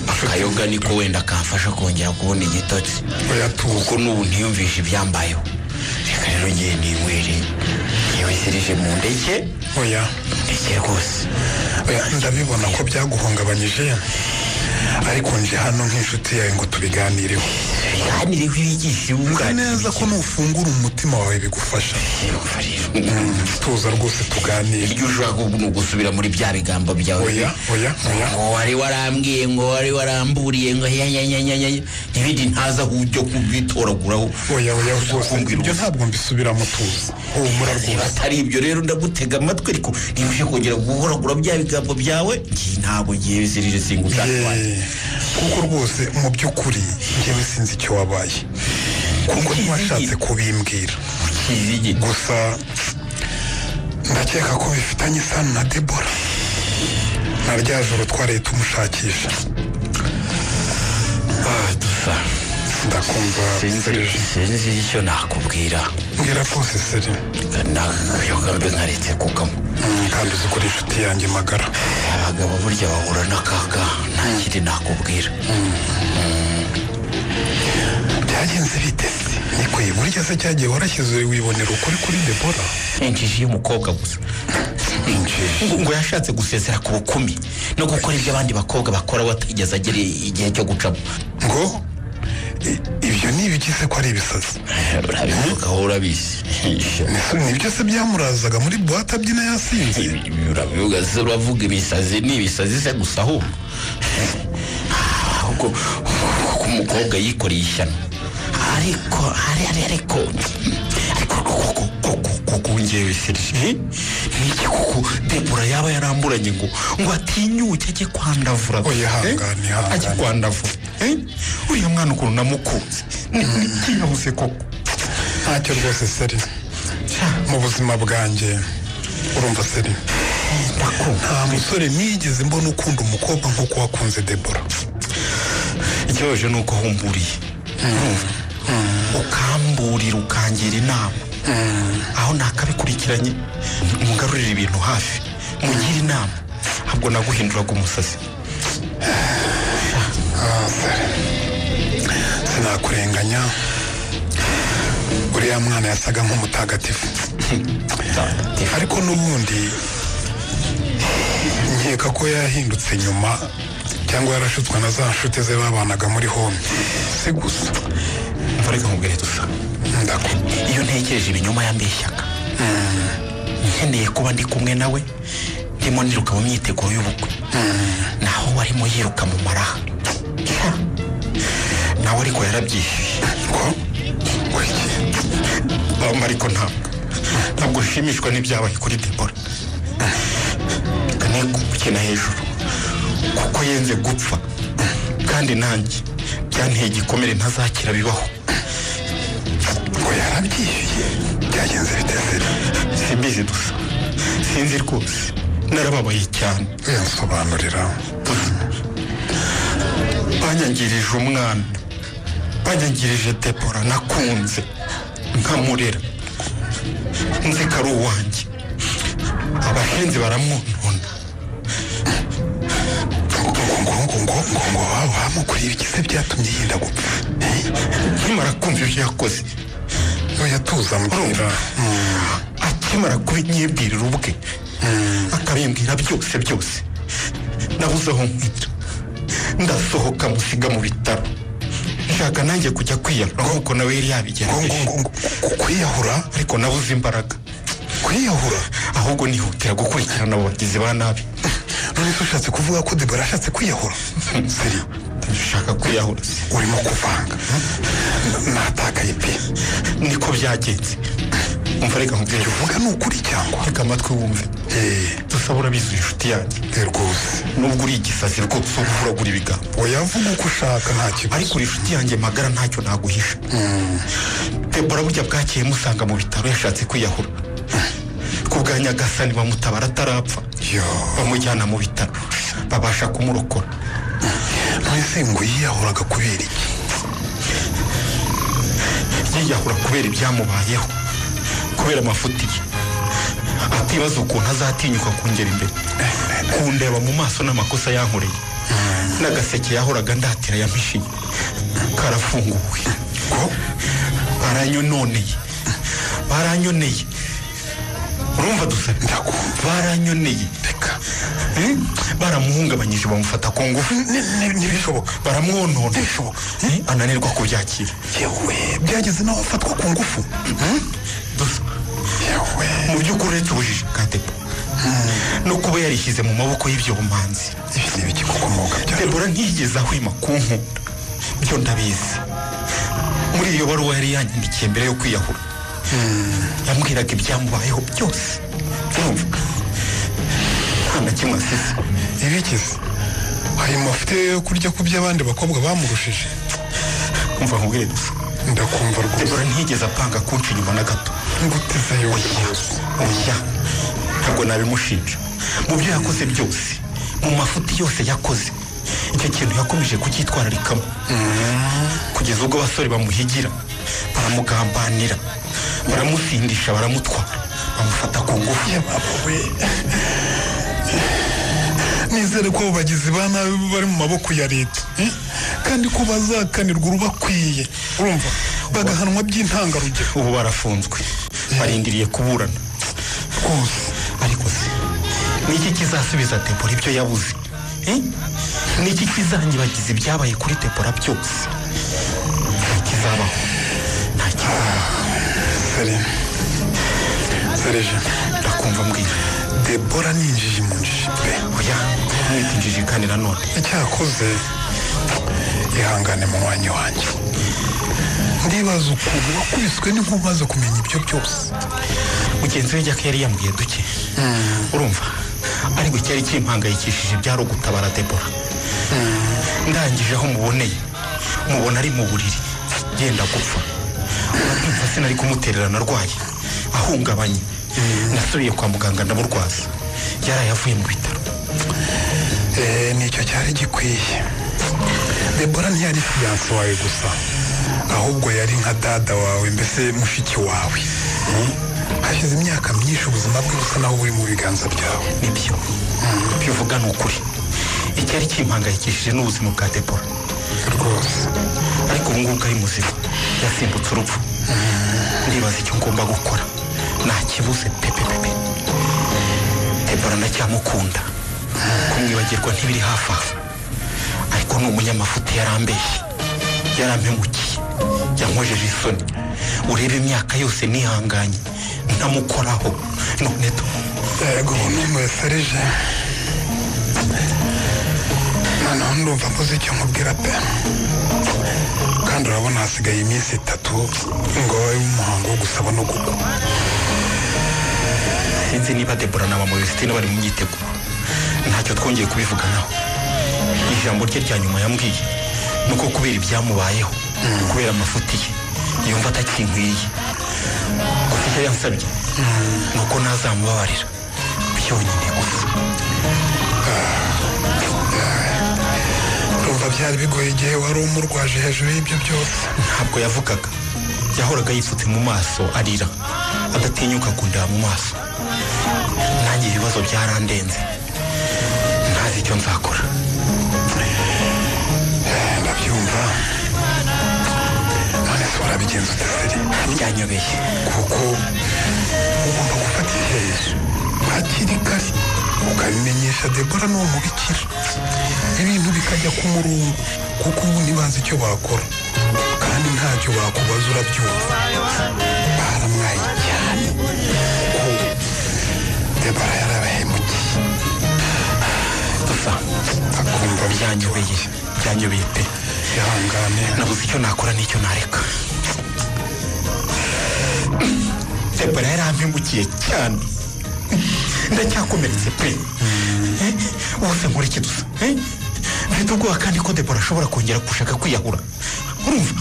akayoga niko wenda kamfasha kongera kubona igitotsi, kuko n'ubu ntiyumvishe ibyambayeho. reka rero ngiye ninywere, yewe Serge mu ndeke. oya ndeke rwose. ndabibona ko byaguhungabanyije, ariko nje hano nk'inshuti yawe ngo tubiganireho ibigisha uzi neza ko nufungura umutima wawe bigufasha tuza rwose tuganire iryo ushaka gusubira muri bya bigambo byawe oya ngo wari warambwiye ngo wari waramburiye ngo ibindi ntaza ujya kubitoraguraho oya rwose ibyo ntabwo mbisubiramo tuza humura rwose atari ibyo rero ndagutega amatwi ariko niba uje kongera guhoragura bya bigambo byawe ntabwo ngiye bizirije singushaka kuko rwose mu by'ukuri njyewe sinzi icyo wabaye kuko ntiwashatse kubimbwira gusa ndakeka ko bifitanye isano na Debora na rya joro twariye tumushakisha dusa ndakumva sinzi icyo nakubwira mbwira rwose seri nayogambe nkaretse kukamo kandi uzi ko ari inshuti yanjye magara abagabo burya bahura n'akaga nta kindi nakubwira byagenze bite niko burya se cyagiye warashyize wibonera ukuri kuri Debora injiji y'umukobwa gusa ngo yashatse gusezera ku bukumi no gukora ibyo abandi bakobwa bakora batigeze agera igihe cyo gucamo ngo ibyo nibigize ko ari ibisazi urabivuga urabizi nibyo se byamurazaga muri buwate abyina yasinze urabivuga se uravuga ibisazi se gusa ahubwo umukobwa yikoreye ishyano ariko ngewe serije niki kuko Debora yaba yaramburanye ngo atinyuke ajye kwandavura ajye kwandavura uriya mwana ukuntu namukunze ntiyabuze koko ntacyo rwose seri mu buzima bwanjye urumva seri nta musore nigeze mbona ukunda umukobwa nk'uko wakunze Debora ikibabaje ni uko humburiye ukamburira ukangira inama aho nakabikurikiranye mugarurira ibintu hafi mugira inama ntabwo naguhinduraga umusazi sinakurenganya uriya mwana yasaga nk'umutagatifu ariko n'ubundi nkeka ko yahindutse nyuma cyangwa yarashutswe na za nshuti ze babanaga muri home si gusa mvareka mubwire dusa iyo ntekereje ibinyoma yambeshyaga nkeneye kuba ndi kumwe nawe ndimo niruka mu myiteguro y'ubukwe naho warimo yiruka mu maraha nawe ariko yarabyishyuye ariko ntabwo nshimishwa n'ibyabaye kuri Debora kane gukina hejuru kuko yenze gupfa kandi nanjye byanteye igikomere ntazakira bibaho ngo yarabyishyuye byagenze biteze simbizi dusa sinzi rwose narababaye cyane yansobanurira banyangirije umwana banyangirije Debora nakunze nkamurera nzi ko ari uwanjye abahenzi baramwonona ngo wamukuriye ibigize byatumye yenda gupfa nkimara kumva ibyo yakoze yatuza mbwira akimara kubinyibwirira ubwe akabimbwira byose nabuze aho nkwita ndasohoka musiga mu bitaro nshaka nanjye kujya kwiyahura nk'uko nawe yari yabigerageje kwiyahura ariko nabuze imbaraga kwiyahura ahubwo nihutira gukurikirana abo bagizi ba nabi none se ushatse kuvuga ko Debora ashatse kwiyahura seri ushaka kwiyahura urimo kuvanga natakaye pe niko byagenze umva reka nkubwire uvuga ni ukuri cyangwa reka amatwi wumve dusaba urabizi inshuti yanjye rwose nubwo uri igisazi rwose uba uragura ibigambo wayavuga uko ushaka nta kibazo ariko uri inshuti yanjye magara ntacyo naguhisha Debora burya bwakeye musanga mu bitaro yashatse kwiyahura ku bwa Nyagasani bamutabara atarapfa bamujyana mu bitaro babasha kumurokora mwese ngo yiyahuraga kubera iki yiyahura kubera ibyamubayeho kubera amafuti ye atibaza ukuntu azatinyuka kongera imbere kundeba mu maso n'amakosa yankoreye n'agaseke yahoraga ndatira yampishiye karafunguwe baranyoneye urumva dusa baranyoneye reka baramuhungabanyije bamufata ku ngufu ntibishoboka baramwonona ntibishoboka ananirwa kubyakira yewe byageze nawe afatwa ku ngufu dusa yewe mu by'ukuri uretse ubujiji bwa Debora no kuba yarishyize mu maboko y'ibyomanzi ibi ni ibiki koko mwuga bya Debora ntiyigeze ahwima kunkunda byo ndabizi muri iyo baruwa yari yanyandikiye mbere yo kwiyahura yambwiraga ibyamubayeho byose urumva nta na kimwe asize ibikize hari mafite yo kurya ku by'abandi bakobwa bamurushije umva nkubwire gusa ndakumva rwose Debora ntiyigeze apanga kunca inyuma na gato nguteze yowe oya ntabwo nabimushinja mu byo yakoze byose mu mafuti yose yakoze icyo kintu yakomeje kucyitwararikamo kugeza ubwo abasore bamuhigira baramugambanira baramusindisha baramutwara bamufata ku ngufu nizere ko bagizi ba nabi bari mu maboko ya leta kandi ko bazakanirwa urubakwiye urumva bagahanwa by'intangarugero ubu barafunzwe barindiriye kuburana rwose ariko se niki kizasubiza Debora ibyo yabuze niki kizangibagiza ibyabaye kuri Debora byose nta kizabaho Serge ndakumva mbwira Debora ni injiji mu njiji pe oya mwita injiji kandi nanone icyakoze ihangane mu mwanya wanjye ndibaza ukuntu wakubiswe n'inkuba zo kumenya ibyo byose mugenzi we Jack yari yambwiye duke urumva ariko icyari kimpangayikishije byari ugutabara Debora ndangije aho mubona ari mu buriri genda gupfa urabyumva sinari kumutererana arwaye ahungabanye nasubiye kwa muganga ndamurwaza yaraye avuye mu bitaro nicyo cyari gikwiye Debora ntiyari fiyanse wawe gusa ahubwo yari nka dada wawe mbese mushiki wawe hashize imyaka myinshi ubuzima bwe busa naho buri mu biganza byawe nibyo ibyo uvuga ni ukuri icyari kimpangayikishije n'ubuzima bwa Debora rwose ariko ubu ngubu ari muzima yasimbutse urupfu ndibaza icyo ngomba gukora ntakibuze pepe Debora ndacyamukunda kumwibagirwa ntibiri hafi aho ariko ni umunyamafuti yarambeshye yarampemukiye yankojeje isoni urebe imyaka yose nihanganye ntamukoraho none yego n'umwe Serge noneho ndumva mbuze icyo nkubwira pe kandi urabona hasigaye iminsi 3 ngo wabe umuhango wo gusaba no gukwa sinzi niba Debora na mama Christine bari mu myiteguro ntacyo twongeye kubivuganaho ijambo rye rya nyuma yambwiye nuko kubera ibyamubayeho kubera amafuti ye yumva atakinkwiye gusa icyo yansabye nuko nazamubabarira byonyine gusa urumva byari bigoye igihe wari umurwaje hejuru y'ibyo byose ntabwo yavugaga yahoraga yipfutse mu maso arira adatinyuka kundeba mu maso nanjye ibibazo byarandenze ntazi icyo nzakora ndabyumva none se warabigenza utaseri byanyobeye kuko ugomba gufata icyerekezo hakiri kare ukabimenyesha Debora n'uwo mubikira ibintu bikajya ku murongo kuko ubu ntibazi icyo bakora kandi ntacyo bakubaza urabyumva baramwaye cyane ko Debora yarabahemukiye gusa akumva byanyobeye pe ihangane nabuze icyo nakora n'icyo nareka Debora yarampemukiye cyane ndacyakomeretse pe wose nkora iki dusa mfite ubwoba kandi ko Debora ashobora kongera gushaka kwiyahura urumva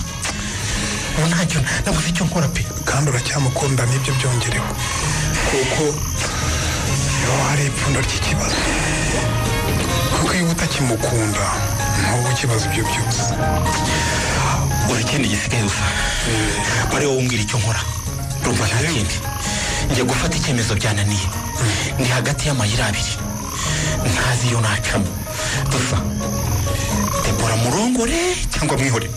ubu ntacyo nabuze icyo nkora pe kandi uracyamukunda n'ibyo byongereho kuko iyo hari ipfundo ry'ikibazo kuko iyo utakimukunda ntabwo ukibaza ibyo byose uri ikindi gisigaye gusa bari wowe umbwira icyo nkora urumva nta kindi njya gufata icyemezo byananiye ndi hagati y'amayira abiri ntazi iyo nacamo gusa Debora murongore cyangwa mwihore